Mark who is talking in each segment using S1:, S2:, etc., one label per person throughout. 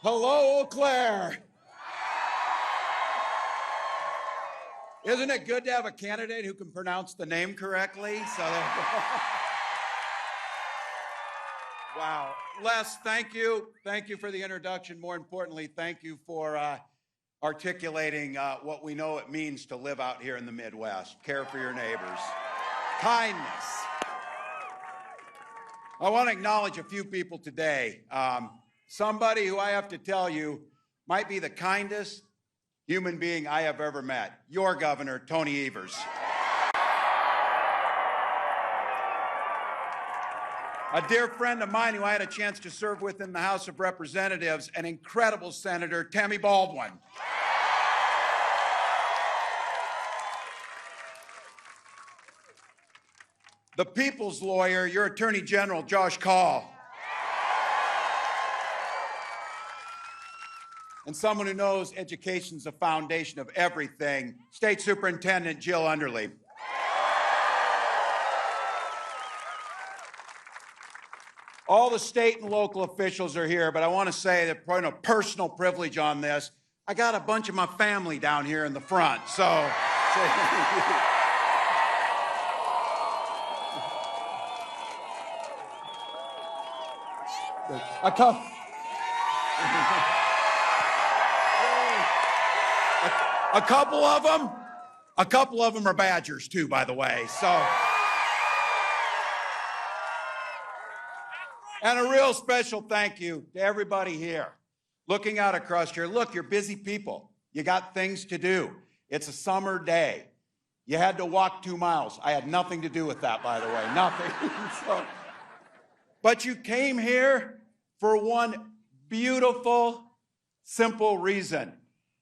S1: Hello, Eau Claire. Isn't it good to have a candidate who can pronounce the name correctly? Wow. Les, thank you. Thank you for the introduction. More importantly, thank you for articulating what we know it means to live out here in the Midwest. Care for your neighbors. Kindness. I want to acknowledge a few people today. Somebody who I have to tell you might be the kindest human being I have ever met. Your governor, Tony Evers. A dear friend of mine who I had a chance to serve with in the House of Representatives, an incredible senator, Tammy Baldwin. The people's lawyer, your Attorney General, Josh Kaul. And someone who knows education's the foundation of everything, State Superintendent Jill Underly. All the state and local officials are here, but I want to say that point of personal privilege on this, I got a bunch of my family down here in the front, so. A couple of them are Badgers too, by the way, so. And a real special thank you to everybody here. Looking out across here, look, you're busy people. You got things to do. It's a summer day. You had to walk 2 miles. I had nothing to do with that, by the way, nothing. But you came here for one beautiful, simple reason.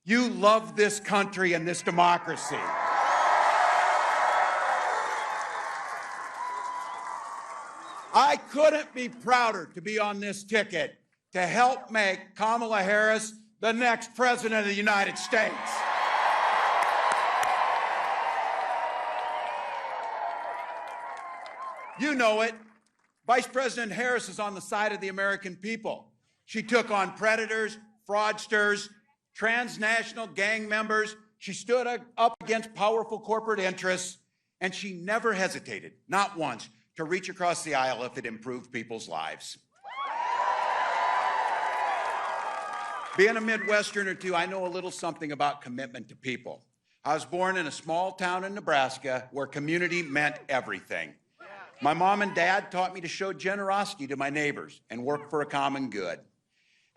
S1: You love this country and this democracy. I couldn't be prouder to be on this ticket to help make Kamala Harris the next president of the United States. You know it. Vice President Harris is on the side of the American people. She took on predators, fraudsters, transnational gang members. She stood up against powerful corporate interests, and she never hesitated, not once, to reach across the aisle if it improved people's lives. Being a Midwesterner too, I know a little something about commitment to people. I was born in a small town in Nebraska where community meant everything. My mom and dad taught me to show generosity to my neighbors and work for a common good.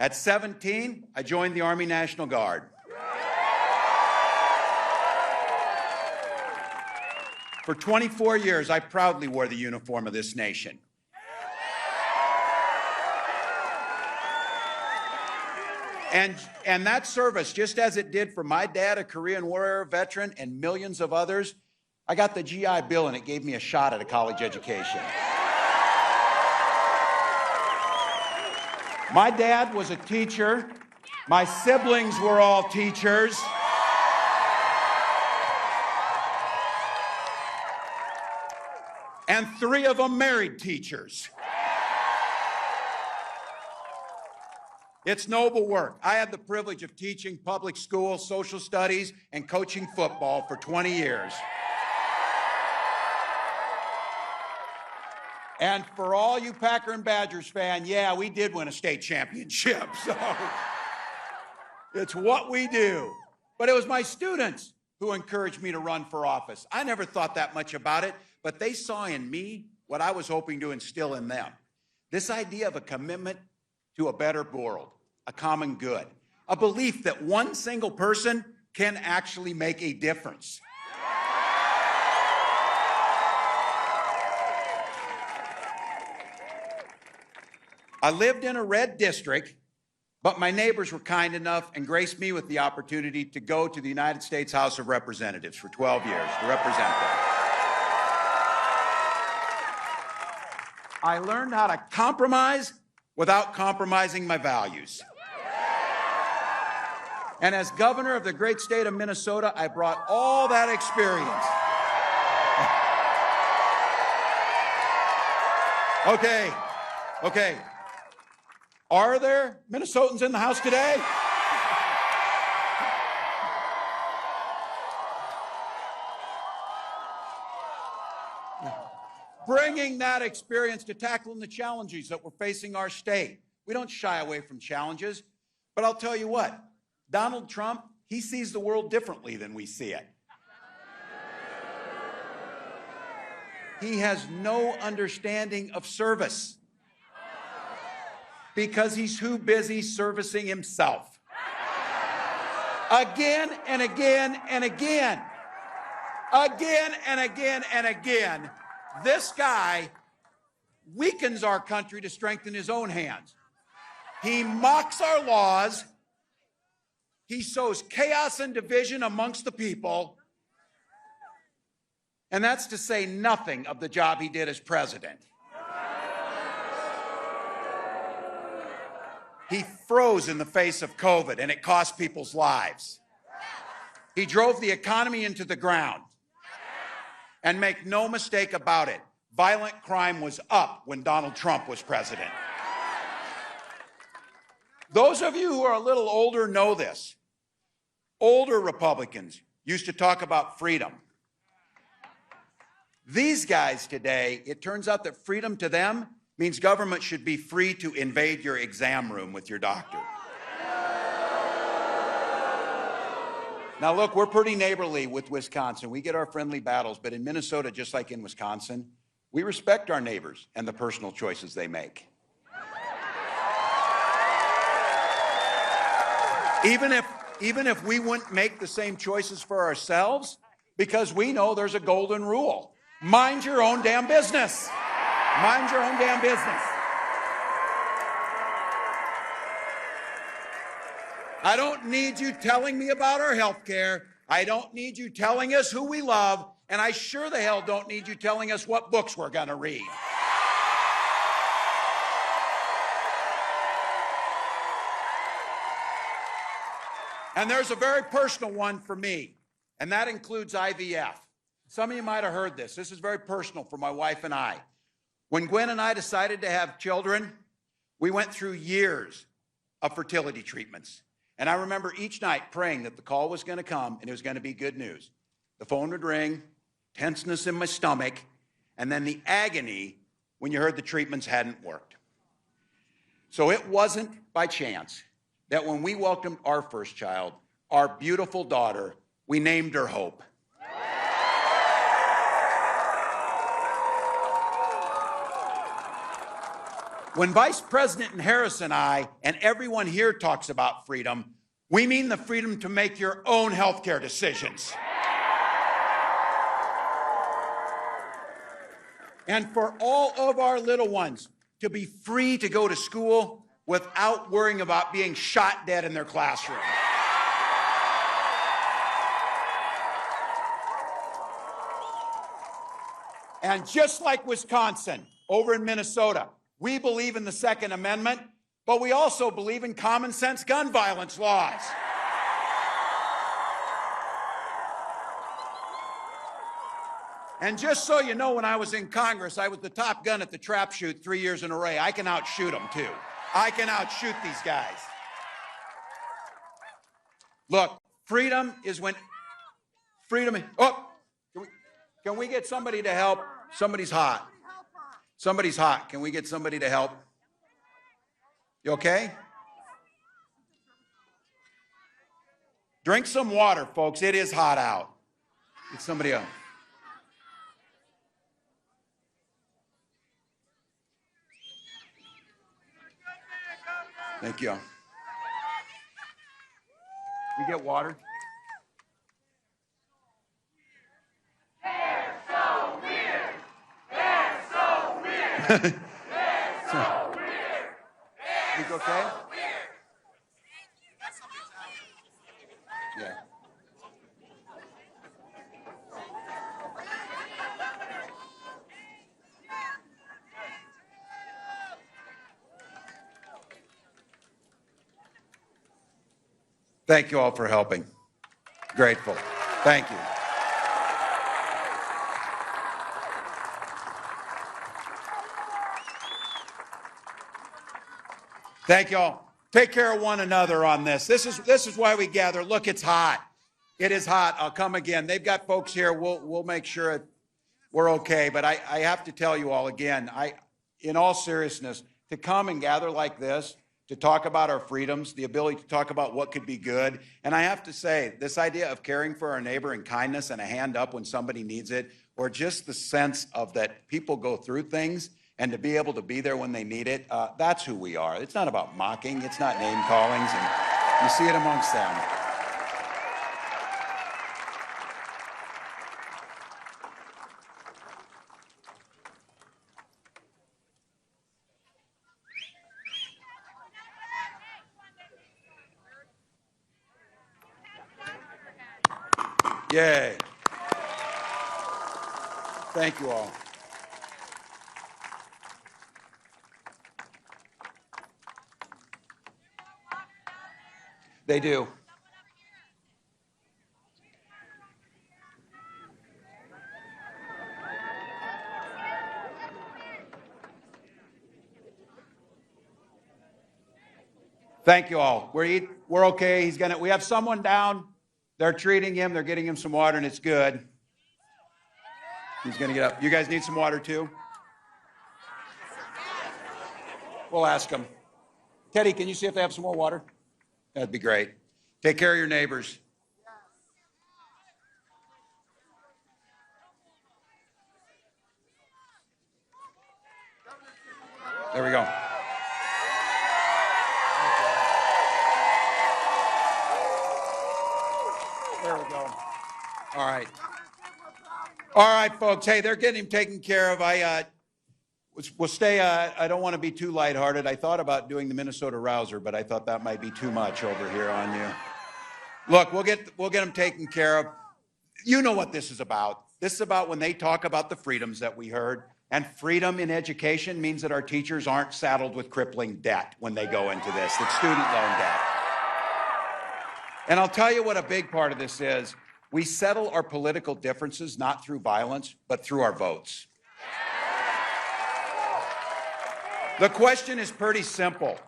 S1: At 17, I joined the Army National Guard. For 24 years, I proudly wore the uniform of this nation. And that service, just as it did for my dad, a Korean War veteran, and millions of others, I got the GI Bill and it gave me a shot at a college education. My dad was a teacher. My siblings were all teachers. And 3 of them married teachers. It's noble work. I had the privilege of teaching public school, social studies, and coaching football for 20 years. And for all you Packer and Badgers fans, yeah, we did win a state championship. So it's what we do. But it was my students who encouraged me to run for office. I never thought that much about it, but they saw in me what I was hoping to instill in them. This idea of a commitment to a better world, a common good, a belief that one single person can actually make a difference. I lived in a red district, but my neighbors were kind enough and graced me with the opportunity to go to the United States House of Representatives for 12 years to represent them. I learned how to compromise without compromising my values. And as governor of the great state of Minnesota, I brought all that experience. Okay. Are there Minnesotans in the house today? Bringing that experience to tackling the challenges that we're facing our state. We don't shy away from challenges, but I'll tell you what, Donald Trump, he sees the world differently than we see it. He has no understanding of service because he's too busy servicing himself. Again and again and again. Again and again and again. This guy weakens our country to strengthen his own hands. He mocks our laws. He sows chaos and division amongst the people. And that's to say nothing of the job he did as president. He froze in the face of COVID, and it cost people's lives. He drove the economy into the ground. And make no mistake about it, violent crime was up when Donald Trump was president. Those of you who are a little older know this. Older Republicans used to talk about freedom. These guys today, it turns out that freedom to them means government should be free to invade your exam room with your doctor. Now, look, we're pretty neighborly with Wisconsin. We get our friendly battles, but in Minnesota, just like in Wisconsin, we respect our neighbors and the personal choices they make. Even if we wouldn't make the same choices for ourselves, because we know there's a golden rule. Mind your own damn business. Mind your own damn business. I don't need you telling me about our health care. I don't need you telling us who we love. And I sure the hell don't need you telling us what books we're going to read. And there's a very personal one for me, and that includes IVF. Some of you might have heard this. This is very personal for my wife and I. When Gwen and I decided to have children, we went through years of fertility treatments. And I remember each night praying that the call was going to come and it was going to be good news. The phone would ring, tenseness in my stomach, and then the agony when you heard the treatments hadn't worked. So it wasn't by chance that when we welcomed our first child, our beautiful daughter, we named her Hope. When Vice President Harris and I and everyone here talks about freedom, we mean the freedom to make your own healthcare decisions. And for all of our little ones to be free to go to school without worrying about being shot dead in their classroom. And just like Wisconsin, over in Minnesota, we believe in the Second Amendment, but we also believe in common sense gun violence laws. And just so you know, when I was in Congress, I was the top gun at the trap shoot 3 years in a row. I can outshoot them too. I can outshoot these guys. Look, freedom is when freedom. Oh, can we get somebody to help? Somebody's hot. Somebody's hot. Can we get somebody to help? You okay? Drink some water, folks. It is hot out. Get somebody else. Thank you. We get water?
S2: They're so weird. They're so weird. They're so weird.
S1: You okay?
S2: So weird.
S1: Yeah. Thank you all for helping. Grateful. Thank you. Thank y'all. Take care of one another on this. This is why we gather. Look, it's hot. It is hot. I'll come again. They've got folks here. We'll make sure we're okay. But I have to tell you all again, in all seriousness, to come and gather like this, to talk about our freedoms, the ability to talk about what could be good. And I have to say, this idea of caring for our neighbor and kindness and a hand up when somebody needs it, or just the sense of that people go through things and to be able to be there when they need it, that's who we are. It's not about mocking. It's not name callings. And you see it amongst them. Yay. Thank you all. They do. Thank you all. We're okay. We have someone down. They're treating him. They're getting him some water, and it's good. He's going to get up. You guys need some water, too? We'll ask them. Teddy, can you see if they have some more water? That'd be great. Take care of your neighbors. There we go. There we go. All right. All right, folks. Hey, they're getting him taken care of. We'll stay. I don't want to be too lighthearted. I thought about doing the Minnesota Rouser, but I thought that might be too much over here on you. Look, we'll get them taken care of. You know what this is about. This is about when they talk about the freedoms that we heard. And freedom in education means that our teachers aren't saddled with crippling debt when they go into this. It's student loan debt. And I'll tell you what a big part of this is. We settle our political differences not through violence, but through our votes. The question is pretty simple.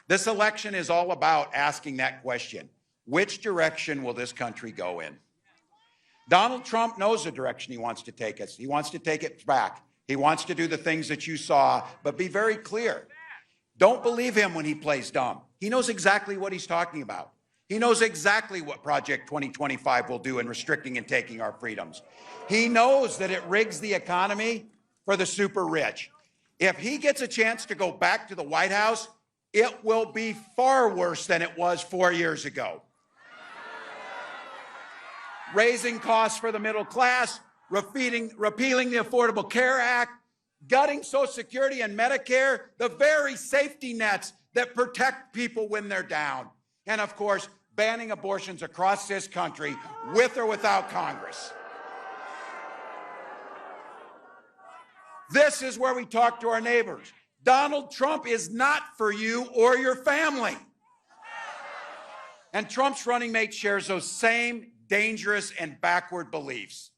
S1: This election is all about asking that question. Which direction will this country go in? Donald Trump knows the direction he wants to take us. He wants to take it back. He wants to do the things that you saw, but be very clear. Don't believe him when he plays dumb. He knows exactly what he's talking about. He knows exactly what Project 2025 will do in restricting and taking our freedoms. He knows that it rigs the economy for the super rich. If he gets a chance to go back to the White House, it will be far worse than it was 4 years ago. Raising costs for the middle class, repealing the Affordable Care Act, gutting Social Security and Medicare, the very safety nets that protect people when they're down. And of course, banning abortions across this country with or without Congress. This is where we talk to our neighbors. Donald Trump is not for you or your family. And Trump's running mate shares those same dangerous and backward beliefs.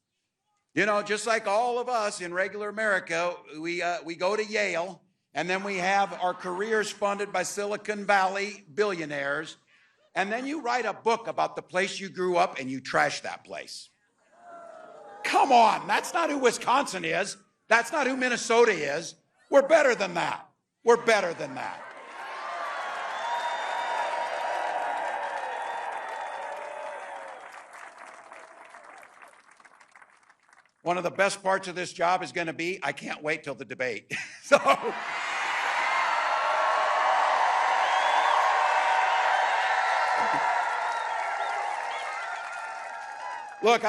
S1: You know, just like all of us in regular America, we go to Yale, and then we have our careers funded by Silicon Valley billionaires, and then you write a book about the place you grew up and you trash that place. Come on, that's not who Wisconsin is. That's not who Minnesota is. We're better than that. We're better than that. One of the best parts of this job is going to be, I can't wait till the debate. So, look,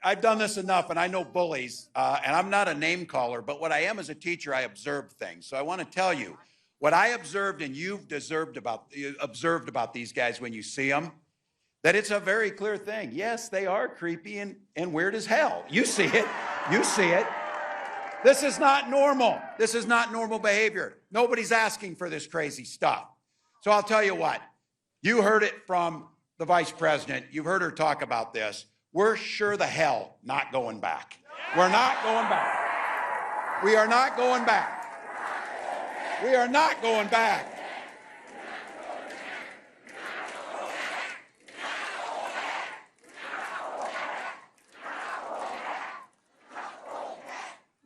S1: I've done this enough, and I know bullies, and I'm not a name caller, but what I am as a teacher, I observe things. So I want to tell you what I observed, and you've observed about these guys when you see them, that it's a very clear thing. Yes, they are creepy and weird as hell. You see it. You see it. This is not normal. This is not normal behavior. Nobody's asking for this crazy stuff. So I'll tell you what. You heard it from the vice president. You've heard her talk about this. We're sure the hell not going back. We're not going back. We are not going back. We are not going back.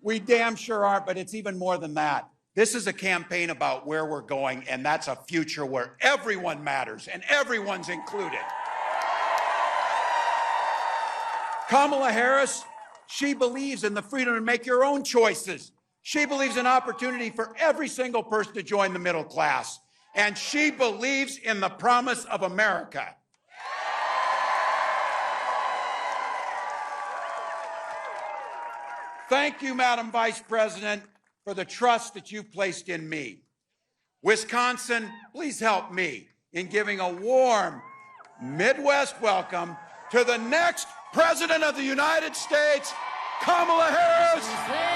S1: We damn sure aren't, but it's even more than that. This is a campaign about where we're going, and that's a future where everyone matters and everyone's included. Kamala Harris, she believes in the freedom to make your own choices. She believes in opportunity for every single person to join the middle class. And she believes in the promise of America. Thank you, Madam Vice President, for the trust that you've placed in me. Wisconsin, please help me in giving a warm Midwest welcome to the next President of the United States, Kamala Harris.